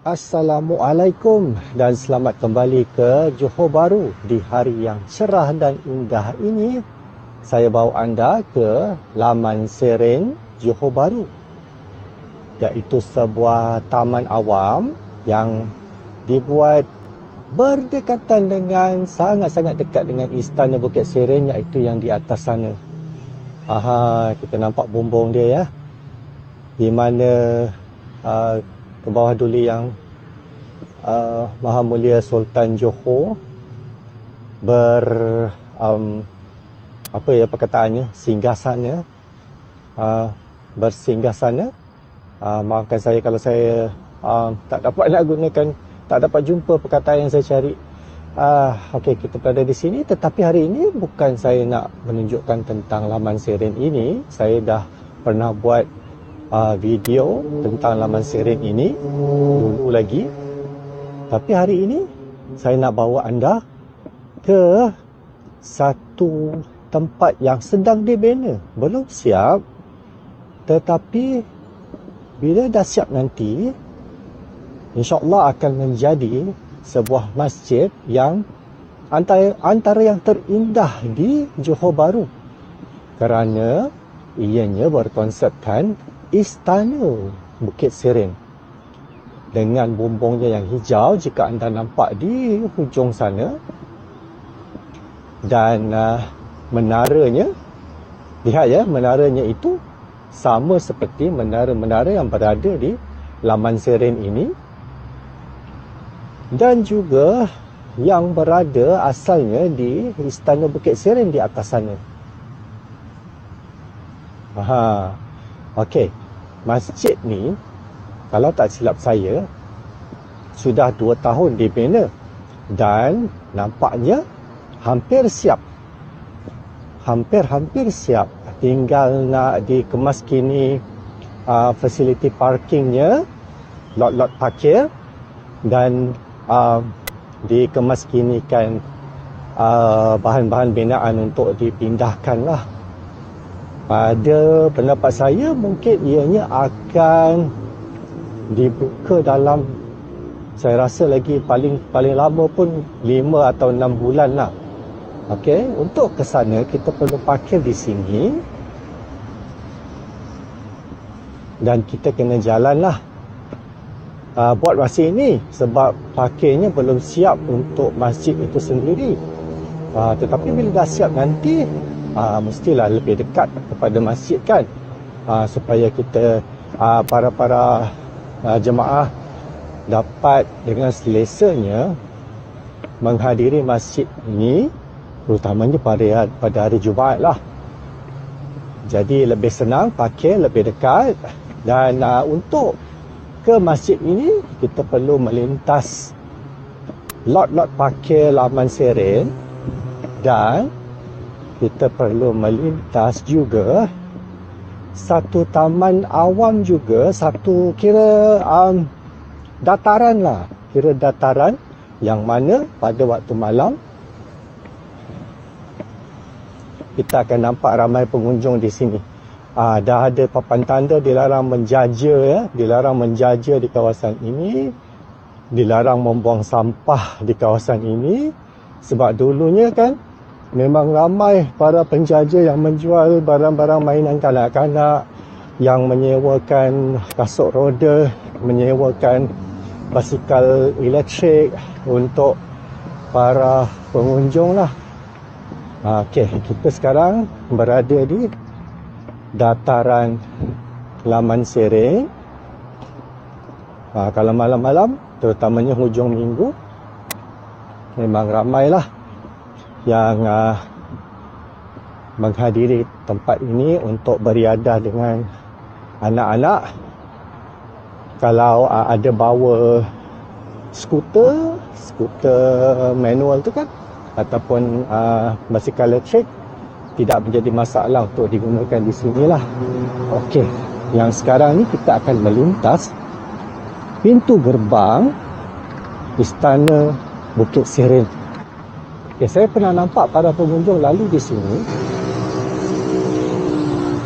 Assalamualaikum dan selamat kembali ke Johor Bahru. Di hari yang cerah dan indah ini, saya bawa anda ke Laman Serene, Johor Bahru, iaitu sebuah taman awam yang dibuat berdekatan dengan, sangat-sangat dekat dengan Istana Bukit Serene, iaitu yang di atas sana. Kita nampak bumbung dia ya, di mana ke bawah dulu yang Maha Mulia Sultan Johor perkataannya, singgah sana. Maafkan saya kalau saya tak dapat nak gunakan, tak dapat jumpa perkataan yang saya cari. Okey, kita berada di sini, tetapi hari ini bukan saya nak menunjukkan tentang Laman Serene ini. Saya dah pernah buat video tentang Laman Serene ini dulu lagi. Tapi hari ini saya nak bawa anda ke satu tempat yang sedang dibina. Belum siap, tetapi bila dah siap nanti, insya-Allah akan menjadi sebuah masjid yang antara yang terindah di Johor Bahru, kerana ianya berkonsepkan Istana Bukit Serene dengan bumbungnya yang hijau jika anda nampak di hujung sana, dan menaranya, lihat ya, menaranya itu sama seperti menara-menara yang berada di Laman Serene ini, dan juga yang berada asalnya di Istana Bukit Serene di atas sana. Okey, masjid ni kalau tak silap saya sudah 2 tahun dibina dan nampaknya hampir siap. Hampir siap. Tinggal nak dikemaskini fasiliti parkingnya, lot-lot parkir, dan dikemaskinikan bahan-bahan binaan untuk dipindahkan lah. Pada pendapat saya, mungkin ianya akan dibuka dalam, saya rasa lagi paling lama pun 5 atau 6 bulan lah. Okey, untuk ke sana kita perlu parkir di sini dan kita kena jalan lah. Buat masa ini sebab parkirnya belum siap untuk masjid itu sendiri. Tetapi bila dah siap nanti, mestilah lebih dekat kepada masjid kan, supaya kita para jemaah dapat dengan selesanya menghadiri masjid ini, terutamanya pada hari Jumaat lah. Jadi lebih senang, parkir lebih dekat, dan untuk ke masjid ini kita perlu melintas lot-lot parkir Laman Serene, dan kita perlu melintas juga satu taman awam juga, satu kira dataran lah, kira dataran yang mana pada waktu malam kita akan nampak ramai pengunjung di sini. Dah ada papan tanda dilarang menjaja ya, dilarang menjaja di kawasan ini, dilarang membuang sampah di kawasan ini, sebab dulunya kan memang ramai para penjaja yang menjual barang-barang mainan kanak-kanak, yang menyewakan kasut roda, menyewakan basikal elektrik untuk para pengunjung lah. Okey, kita sekarang berada di dataran Laman Serene. Kalau malam-malam, terutamanya hujung minggu, memang ramailah yang menghadiri tempat ini untuk beriadah dengan anak-anak. Kalau ada bawa skuter manual tu kan, ataupun basikal elektrik, tidak menjadi masalah untuk digunakan di sinilah. Okey, yang sekarang ni kita akan melintas pintu gerbang Istana Bukit Serene. Okay, saya pernah nampak para pengunjung lalu di sini,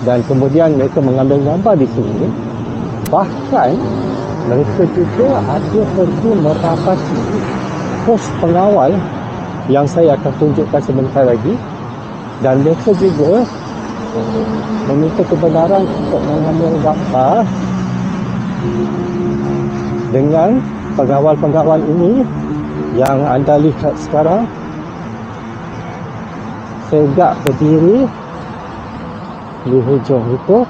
dan kemudian mereka mengambil gambar di sini. Bahkan mereka juga ada pergi merapati pos pengawal yang saya akan tunjukkan sebentar lagi, dan mereka juga meminta kebenaran untuk mengambil gambar dengan pengawal-pengawal ini yang anda lihat sekarang tegak berdiri di hujung itu.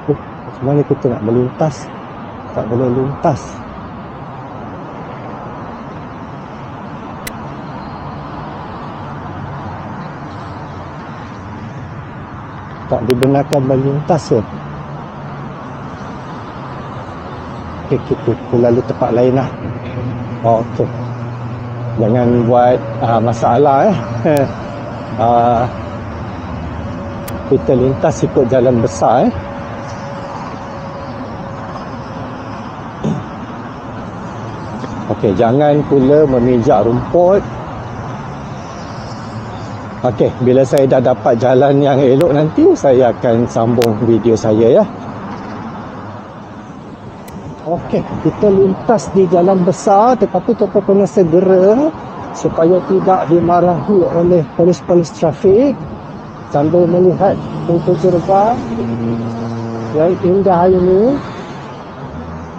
Macam mana kita nak melintas? Tak boleh lintas. Tak dibenarkan melintas ya. Okay, kita lalu tempat lain lah. Okay. Jangan buat masalah kita lintas ikut jalan besar Okey, jangan pula memijak rumput. Okey, bila saya dah dapat jalan yang elok nanti, saya akan sambung video saya ya. Okey, kita lintas di jalan besar, tetapi kita kena segera supaya tidak dimarahi oleh polis-polis trafik sambil melihat pintu gerbang yang indah ini.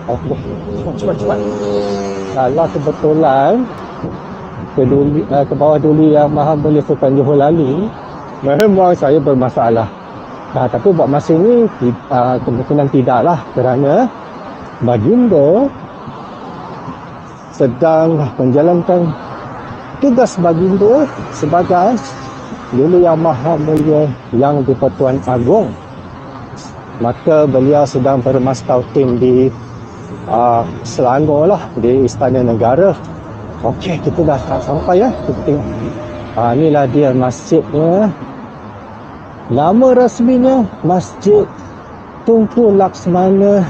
Okey, cepat-cepat. Kalau kebetulan ke bawah duli yang maha melipukan Johor Lalu, memang saya bermasalah. Tapi buat masa ini kemungkinan tidaklah, kerana baginda sedang menjalankan tugas baginda sebagai Duli Yang Maha Mulia Yang di-Pertuan Agong. Maka beliau sedang bermastau tim di Selangor lah, di Istana Negara. Okey, kita dah sampai ya. Kita tengok. Inilah dia masjidnya. Nama rasminya Masjid Tunku Laksmana.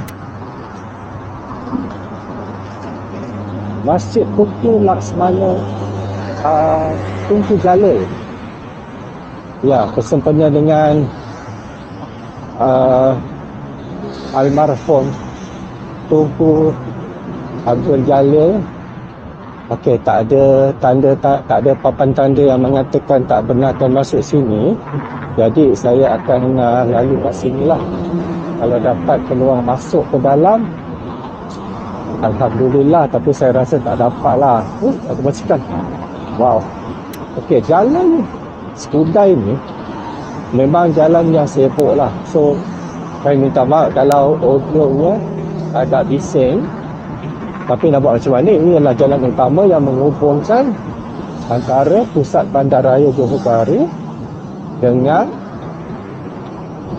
Masjid Tunku Laksmana Tunku Jalil. Ya, bersempena dengan almarhum Tunku Abdul Jalil. Okey, tak ada tanda, tak ada papan tanda yang mengatakan tak benarkan masuk sini. Jadi saya akan lalu kat sini lah. Kalau dapat peluang masuk ke dalam, alhamdulillah. Tapi saya rasa tak dapat lah. Aku bacakan. Wow. Okey, jalan Skudai ni memang jalan yang sibuk lah. So saya minta maaf kalau audionya agak bising. Tapi nak buat macam mana, ini adalah jalan utama yang menghubungkan antara pusat bandaraya Johor Bahru dengan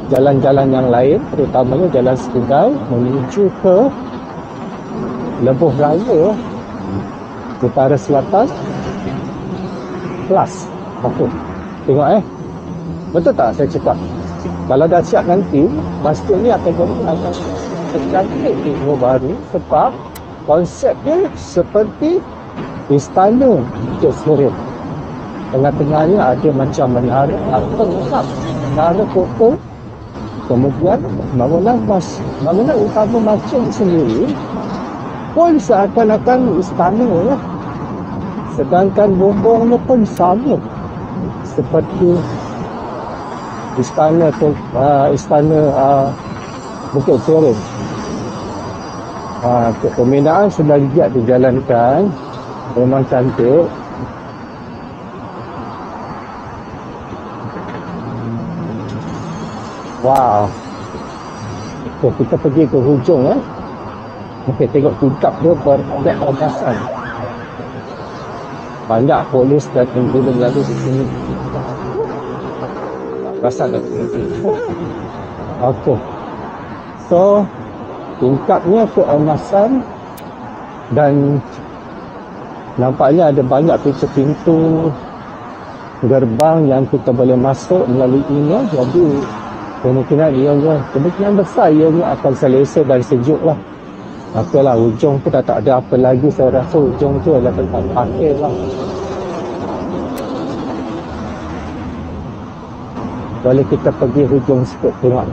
jalan-jalan yang lain, terutamanya jalan Skudai menuju ke Lebuh Raya utara selatan Kelas. Okey, tengok betul tak saya cakap? Kalau dah siap nanti, masjid ni akan jadi tercantik di Johor Bahru, sebab konsepnya seperti istana Cik Serin. Tengah-tengahnya ada macam menara menara kokoh. Kemudian bangunan utama masjid sendiri pun seakan-akan istana ya. Sedangkan bumbungnya pun sama seperti istana Bukit Serin. Pembinaan sudah giat dijalankan. Memang cantik. Wow. Okay, kita pergi ke hujung Okey, tengok tingkap dia berpenggasan. Banyak polis dan tentera berlalu di sini. Rasa dah. Okey. So tingkapnya keemasan dan nampaknya ada banyak pintu-pintu gerbang yang kita boleh masuk melalui ini. Jadi kemungkinan besar ianya akan selesa dan sejuk lah. Okeylah, hujung tu dah tak ada apa lagi. Saya rasa hujung tu adalah tempat parkir lah. Boleh kita pergi hujung sikit tengok.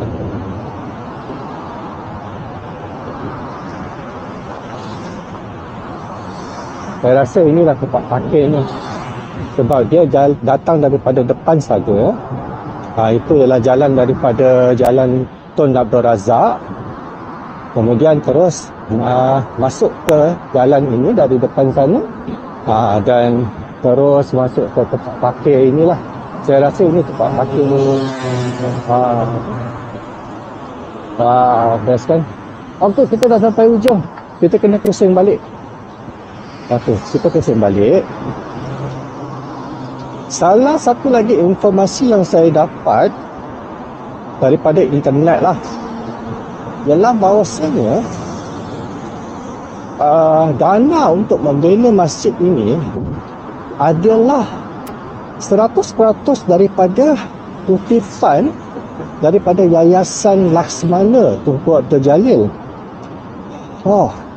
Saya rasa inilah tempat parkirnya. Sebab dia datang daripada depan saja. Itu ialah jalan daripada Jalan Tun Abdul Razak. Kemudian terus masuk ke jalan ini dari depan sana. Dan terus masuk ke tempat parkir inilah. Saya rasa ini tempat parkir. Best kan? Okey, kita dah sampai hujung. Kita kena pusing balik. Okey, kita pusing balik. Salah satu lagi informasi yang saya dapat daripada internet lah, ialah bahawasanya dana untuk membina masjid ini adalah 100% daripada kutipan daripada Yayasan Laksmana Tunku Abdul Jalil.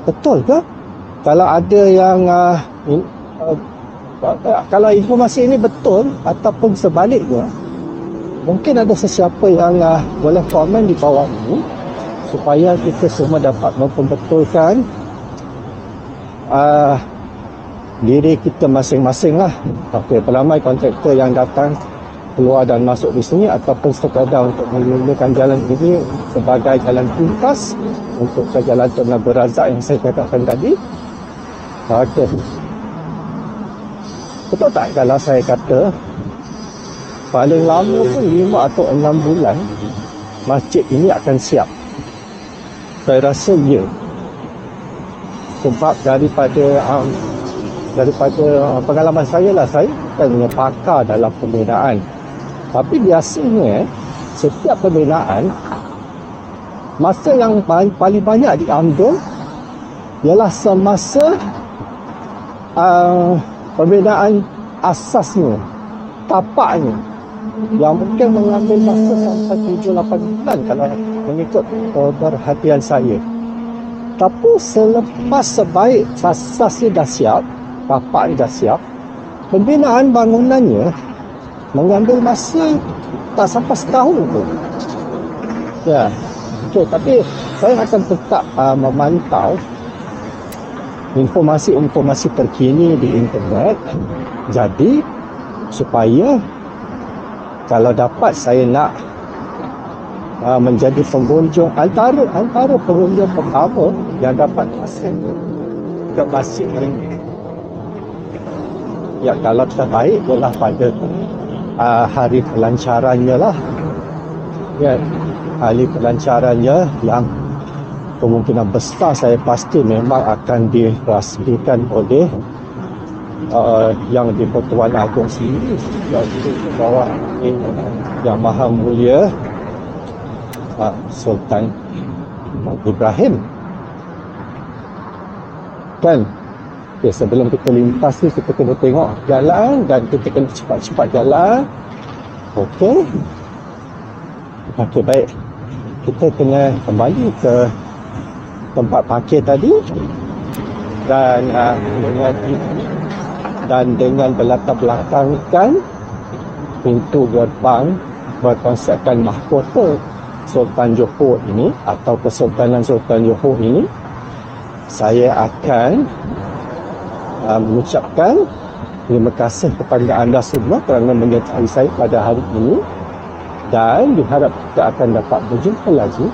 Betul ke? Kalau ada yang kalau informasi ini betul ataupun sebaliknya, mungkin ada sesiapa yang boleh komen di bawah ini supaya kita semua dapat memperbetulkan diri kita masing-masing lah. Okey, peramai kontraktor yang datang keluar dan masuk di sini ataupun sekadar untuk menggunakan jalan ini sebagai jalan pintas untuk ke Jalan Tun Abdul Razak yang saya katakan tadi. Okey, betul tak kalau saya kata paling lama pun 5 atau 6 bulan masjid ini akan siap? Saya rasa ya. Sebab daripada pengalaman saya lah, saya bukannya pakar dalam pembinaan. Tapi biasanya setiap pembinaan, masa yang paling banyak diambil ialah semasa pembinaan asasnya, tapaknya, yang mungkin mengambil masa sampai 7-8 bulan kalau mengikut perhatian saya. Tapi selepas sebaik asasnya dah siap, tapaknya dah siap, pembinaan bangunannya mengambil masa tak sampai setahun pun. Ya, okay, tapi saya akan tetap memantau informasi-informasi terkini di internet. Jadi supaya kalau dapat saya nak menjadi pengunjung antara pengunjung pertama yang dapat masuk ke masjid ini. Ya, kalau terbaik ialah pada hari pelancarannya lah. Ya, hari pelancarannya yang kemungkinan besar saya pasti memang akan dirasmikan oleh yang di-Pertuan Agong sendiri, iaitu bawah Yang Maha Mulia Sultan Ibrahim. Kan? Okay, sebelum kita lintas ni, kita kena tengok jalan dan kita kena cepat-cepat jalan. Okey. Okey, baik. Kita kena kembali ke tempat parkir tadi dan dengan berlatar belakangkan pintu gerbang berkonsepkan mahkota Sultan Johor ini atau Kesultanan Sultan Johor ini, saya akan mengucapkan terima kasih kepada anda semua kerana menyertai saya pada hari ini, dan diharap kita akan dapat berjumpa lagi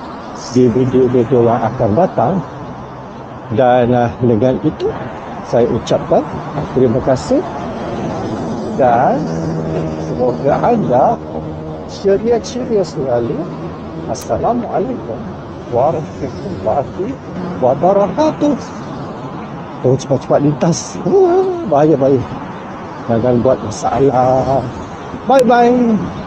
di video-video yang akan datang. Dan dengan itu saya ucapkan terima kasih dan semoga anda ceria-ceria selalu. Assalamualaikum warahmatullahi wabarakatuh. Cepat-cepat lintas. Bahaya. Jangan buat masalah. Bye-bye.